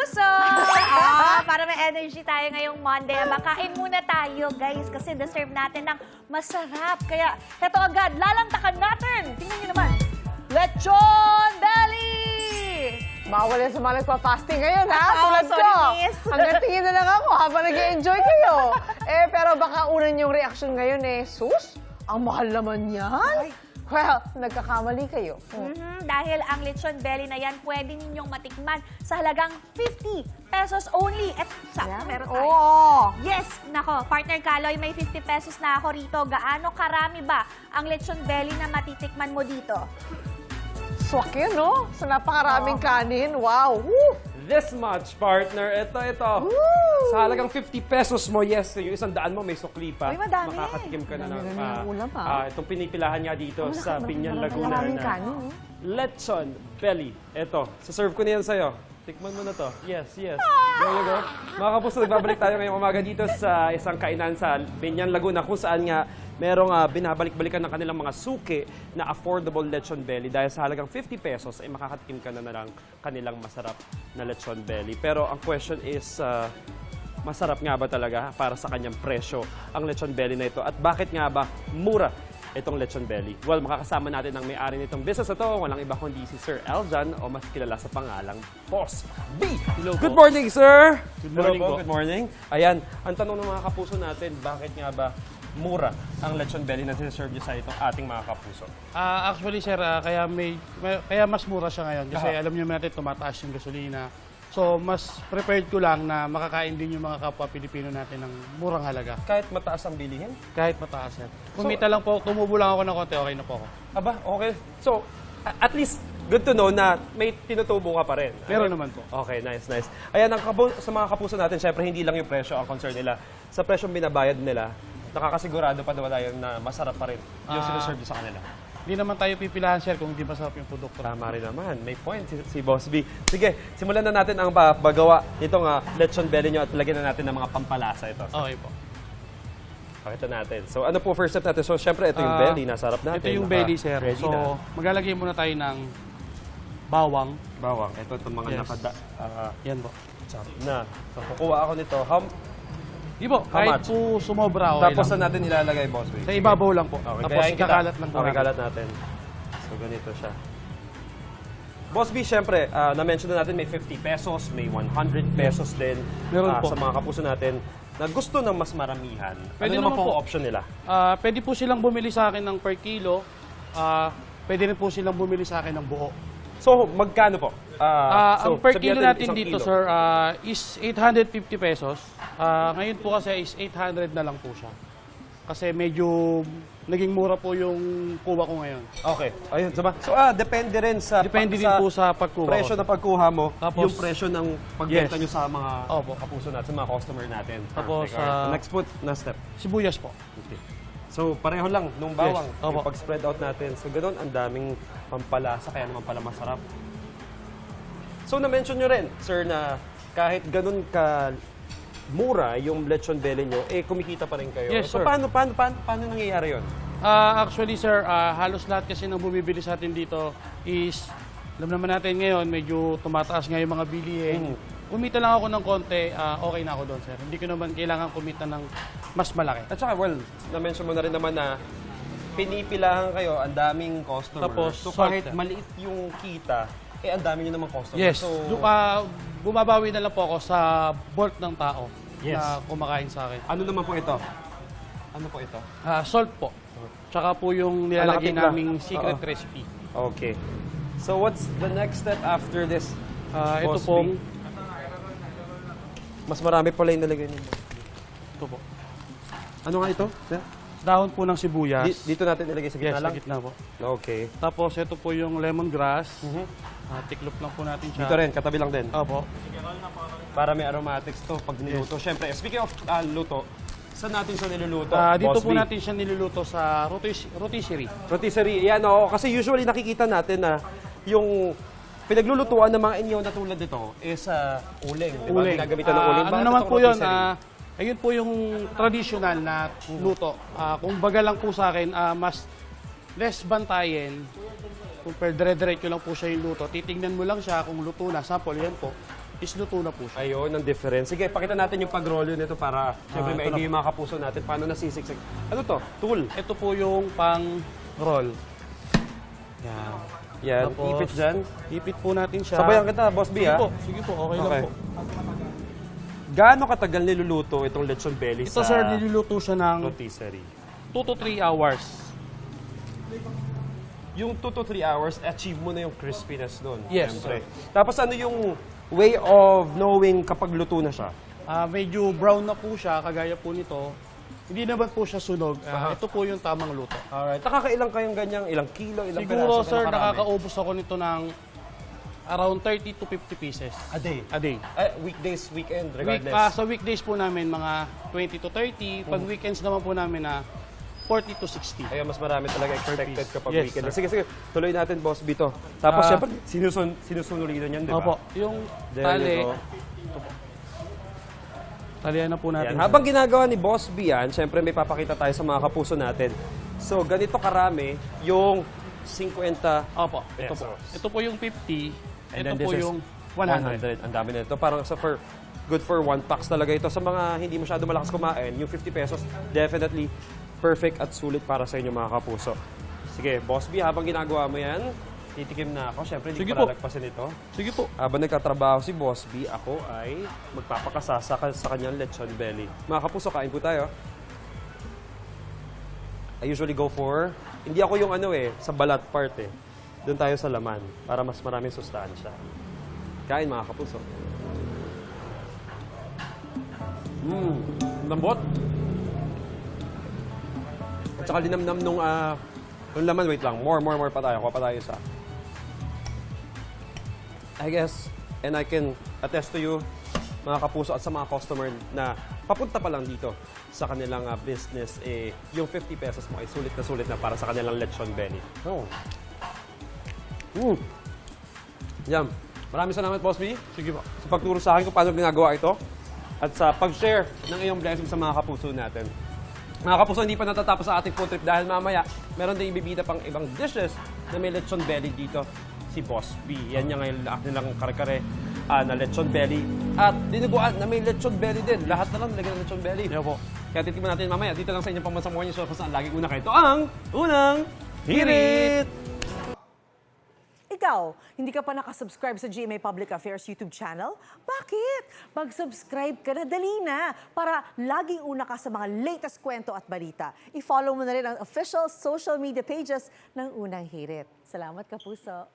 kapuso! Para may energy tayo ngayong Monday. Kain muna tayo, guys, kasi deserve natin ng masarap. Kaya, heto agad, lalantakan natin. Tingnan nyo naman. Lechon Belly! Bawal yan sa mga nagpa-fasting ngayon, ha? Oo, Tulad sorry, ko. miss. Hanggang tingin na lang ako habang nag-i-enjoy kayo. Pero baka una yung reaction ngayon sus, ang mahal naman yan. Well, nagkakamali kayo. Dahil ang lechon belly na yan, pwede ninyong matikman sa halagang 50 pesos only. At sakto, meron tayo. Oo. Yes! Nako, partner Kaloy, may 50 pesos na ako rito. Gaano karami ba ang lechon belly na matitikman mo dito? Swak yun, no? Sa napakaraming kanin. Wow. Woo! This much, partner. Ito. Sa halagang 50 pesos mo, yes, yung 100 mo may sukli pa. Uy, madami. Makakatikim ka na ng Dami ng ulam, ha? itong pinipilahan nga dito sa Binyan Laguna Maraming na kanin, no? lechon belly. Ito, saserve ko na yan sa'yo. Tikman mo na to. Yes. There you go. Mga kapuso, nagbabalik tayo ngayong umaga dito sa isang kainan sa Binyan Laguna kung saan nga merong binabalik-balikan ng kanilang mga suki na affordable lechon belly. Dahil sa halagang 50 pesos ay makakatikim ka na ng kanilang masarap na lechon belly. Pero ang question is, masarap nga ba talaga para sa kanyang presyo ang lechon belly na ito? At bakit nga ba mura itong lechon belly? Well, makakasama natin ang may-ari nitong business na ito. Walang iba kundi si Sir Eljan o mas kilala sa pangalang Boss B. Hello Good po. morning, sir! Good morning Hello po. Good morning. Ayan, ang tanong ng mga kapuso natin, bakit nga ba mura ang lechon belly na sinaserve niyo sa itong ating mga kapuso? Actually, sir, kaya mas mura siya ngayon kasi Aha. alam niyo natin tumataas yung gasolina. So, mas prepared ko lang na makakain din yung mga kapwa Pilipino natin ng murang halaga. Kahit mataas ang bilihin? Kahit mataas, sir. Kumita lang po, tumubo lang ako ng konti, okay na po ako. Aba, okay. So, at least, good to know na may tinutubo ka pa rin. Meron naman po. Okay, nice. Ayan, sa mga kapuso natin, syempre hindi lang yung presyo ang concern nila. Sa presyong binabayad nila, nakakasigurado pa daw tayo na masarap pa rin yung sinaserve sa kanila. Hindi naman tayo pipilahan, sir, kung hindi masarap yung produkto. Tama rin naman. May point si Boss B. Sige, simulan na natin ang pagawa nitong lechon belly nyo at lagyan na natin ng mga pampalasa ito. Okay po. Pakita natin. So, ano po first step natin? So, syempre, ito yung belly. Nasa harap natin. Ito yung belly, sir. Ready So, na. maglalagay muna tayo ng bawang. Bawang. Ito itong mga Yes. Yan po. chop na. So, kukuha ako nito. Di po, How kahit much? po sumobra, okay Tapos lang. na natin ilalagay, Boss B. Sa ibabaw lang po. Okay, Tapos kayain kita. kakalat lang po. Okay, natin. kalat natin. So, ganito siya. Boss B, syempre, na-mention na natin may 50 pesos, may 100 pesos din Meron po. sa mga kapuso natin na gusto ng mas maramihan. Pwede ano naman naman po po. option nila? Pwede po silang bumili sa akin ng per kilo. Pwede rin po silang bumili sa akin ng buo. So, magkano po? Ang per sabihin kilo natin natin isang dito, kilo. sir, is 850 pesos. Ngayon po kasi is 800 na lang po siya. Kasi medyo naging mura po yung kuha ko ngayon. Okay. Ayun, diba? So, depende rin sa Depende din po sa pagkuha ko. presyo na pagkuha mo, Tapos- yung presyo ng pagbenta Yes. nyo sa mga Opo. kapuso natin, sa mga customer natin. Tapos, Perfect. Alright. Next po na step. Sibuyas po. Okay. So, pareho lang nung bawang. Yes. Opo. Yung pag-spread out natin. So, ganun, ang daming pampalasa, kaya naman pala masarap. So, na-mention nyo rin, sir, na kahit ganun ka mura yung lechon belly nyo, kumikita pa rin kayo. Yes, So, sir. paano nangyayari yun? Actually, sir, halos lahat kasi ng bumibili sa atin dito is, alam naman natin ngayon, medyo tumataas nga yung mga bilihin. Kumita lang ako ng konti, okay na ako doon, sir. Hindi ko naman kailangan kumita ng mas malaki. At saka, well, na-mention mo na rin naman na pinipilahan kayo, ang daming customer. Tapos, so, salt kahit na. maliit yung kita, ang dami nyo naman customer. Yes. So, Bumabawi na lang po ako sa bulk ng tao Yes. na kumakain sa akin. ano naman po ito? Ano po ito? Salt po. Tsaka po yung nilalagay Nakatimpla. naming secret Oo. recipe. Okay. So, what's the next step after this? Ito Boss pong, B? Mas marami pala yung nalagay niyo. ito po. Ano nga ito, sir? Dahon po ng sibuyas. Dito natin ilagay sa gitna Yes, sa lang? gitna po. Okay. Tapos ito po yung lemongrass. Tiklop lang po natin siya. Dito rin, katabi lang din. Opo. Para may aromatics to pag niluto. Siyempre, speaking of luto, saan natin siya niluluto? Dito Boss po B? natin siya niluluto sa rotisserie. Rotisserie. Yan, oo. Kasi usually nakikita natin na yung pinaglulutuan ng mga inyo na tulad nito is uling. Di ba? Uling. Ginagamitan ng uling. Ano Bakit naman itong po yun? rotisserie? Ayun po yung traditional na luto. Kung baga lang po sa akin, mas less bantayan. Kung per dire-diretso lang po siya yung luto, titignan mo lang siya kung luto na. Sample, yan po. is luto na po siya. Ayun, ang difference. Sige, pakita natin yung pag-rolyo nito para siyempre may ito idea yung mga kapuso natin paano nasisiksik. Ano to? Tool. Ito po yung pang-roll. Yan. Yan, Tapos, ipit dyan. Ipit po natin siya. Sabayan kita, Boss B, Sige ha? po, sige po, okay, lang po. Gaano katagal niluluto itong lechon belly Ito sa sir, niluluto siya ng rotisserie? 2 to 3 hours. Yung 2 to 3 hours, achieve mo na yung crispiness nun. Yes, Siyempre. Tapos ano yung way of knowing kapag luto na siya? Medyo brown na po siya, kagaya po nito. Hindi naman po siya sunog. Ito po yung tamang luto. Alright. Nakakailang kayong ganyang, ilang kilo, ilang Siguro peraso? sir, Gano'ng karami? nakakaubos ako nito ng around 30 to 50 pieces. A day? A day. Weekdays, weekend, regardless. Sa weekdays po namin, mga 20 to 30. Pag weekends naman po namin na 40 to 60. Ayun, mas marami talaga expected piece. kapag Yes, weekend. sir. Sige, sige. Tuloy natin, Boss Bito. Tapos, Ah. syempre, sinusunulitan yan, di ba? Opo, yung There tali, you go. talian na po natin. Yan. siya. Habang ginagawa ni Boss B yan, syempre may papakita tayo sa mga kapuso natin. So, ganito karami yung 50 Opo, ito po. pesos. Ito po yung 50. And ito then po this is yung 100. Ang dami na ito. Parang good for one packs talaga ito. Sa mga hindi masyado malakas kumain, yung 50 pesos, definitely perfect at sulit para sa inyo mga kapuso. Sige, Boss B, habang ginagawa mo yan, titikim na ako. Siyempre, hindi Sige ko po. lalagpasin ito. Sige po. Habang nagkatrabaho si Boss B, ako ay magpapakasasa sa kanyang lechon belly. Mga kapuso, kain po tayo. I usually go for, hindi ako yung sa balat part eh. Doon tayo sa laman, para mas maraming sustansya. Kain mga kapuso. Lambot. At saka linamnam nung laman, wait lang, more pa tayo. Kuha pa tayo isa. I guess, and I can attest to you, mga kapuso at sa mga customer na papunta pa lang dito sa kanilang business, yung 50 pesos mo ay sulit na para sa kanilang lechon belly. Oh. Yan. Maraming salamat, Boss B. Sige po. Sa pagturo sa akin kung paano ginagawa ito at sa pag-share ng iyong blessing sa mga kapuso natin. Mga kapuso, hindi pa natatapos sa ating food trip dahil mamaya meron din ibibida pang ibang dishes na may lechon belly dito si Boss B. Yan yung nilang kare-kare na lechon belly at dinuguan na may lechon belly din. Lahat na lang nilagyan ng lechon belly. Yan po. Kaya titignan natin mamaya dito lang sa inyong pambansang morning show kung saan laging una kayo. Ito ang unang hirit! Ikaw, hindi ka pa nakasubscribe sa GMA Public Affairs YouTube channel? Bakit? Mag-subscribe ka na, dali na, para laging una ka sa mga latest kwento at balita. I-follow mo na rin ang official social media pages ng Unang Hirit. Salamat, Kapuso.